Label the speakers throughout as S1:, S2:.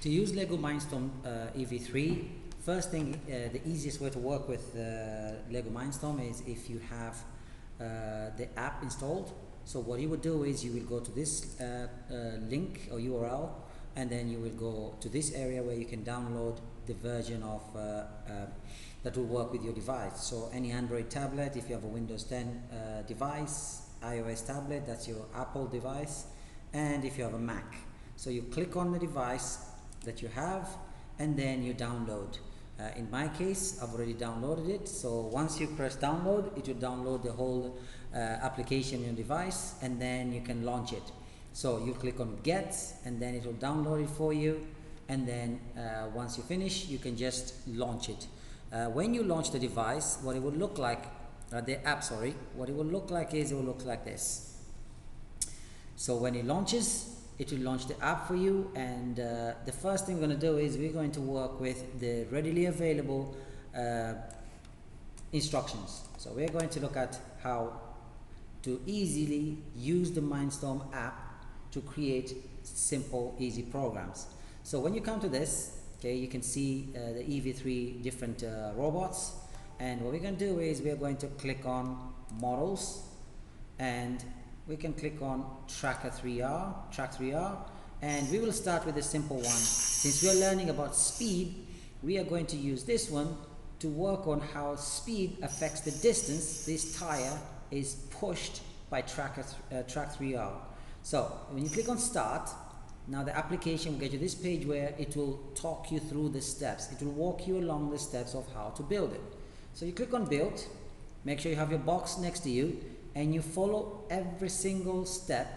S1: To use Lego Mindstorm EV3, first thing, the easiest way to work with Lego Mindstorm is if you have the app installed. So what you would do is you will go to this link or URL, and then you will go to this area where you can download the version of that will work with your device. So any Android tablet, if you have a Windows 10 device, iOS tablet, that's your Apple device, and if you have a Mac. So you click on the device that you have and then you download. In my case, I've already downloaded it. So once you press download, it will download the whole application on your device, and then you can launch it. So you click on get, and then it will download it for you, and then once you finish, you can just launch it. When you launch the device, what it will look like, the app, sorry, what it will look like is it will look like this. So when it launches, it will launch the app for you, and the first thing we're going to do is we're going to work with the readily available instructions. So we're going to look at how to easily use the Mindstorm app to create simple, easy programs. So when you come to this, okay, you can see the EV3 different robots, and what we're going to do is we're going to click on models, and we can click on track 3R, and we will start with a simple one. Since we are learning about speed, we are going to use this one to work on how speed affects the distance this tire is pushed by track 3R. So when you click on start, now the application will get you this page where it will talk you through the steps. It will walk you along the steps of how to build it. So you click on build, make sure you have your box next to you, and you follow every single step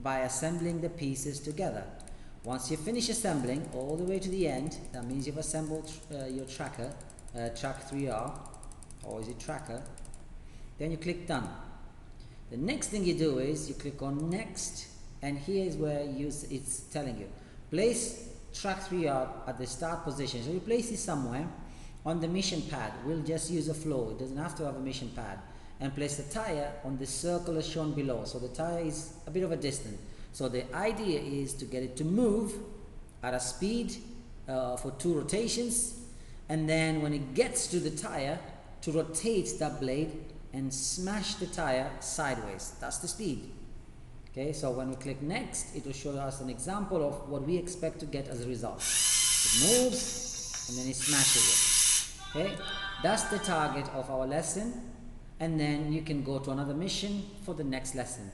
S1: by assembling the pieces together. Once you finish assembling all the way to the end, that means you've assembled your tracker, track 3R, or is it tracker, then you click done. The next thing you do is you click on next, and here is where it's telling you place track 3R at the start position. So you place it somewhere on the mission pad. We'll just use a floor, it doesn't have to have a mission pad. And place the tire on the circle as shown below. So the tire is a bit of a distance. So the idea is to get it to move at a speed for 2 rotations, and then when it gets to the tire, to rotate that blade and smash the tire sideways. That's the speed. Okay, so when we click next, it will show us an example of what we expect to get as a result. It moves and then it smashes it. Okay, that's the target of our lesson. And then you can go to another mission for the next lesson.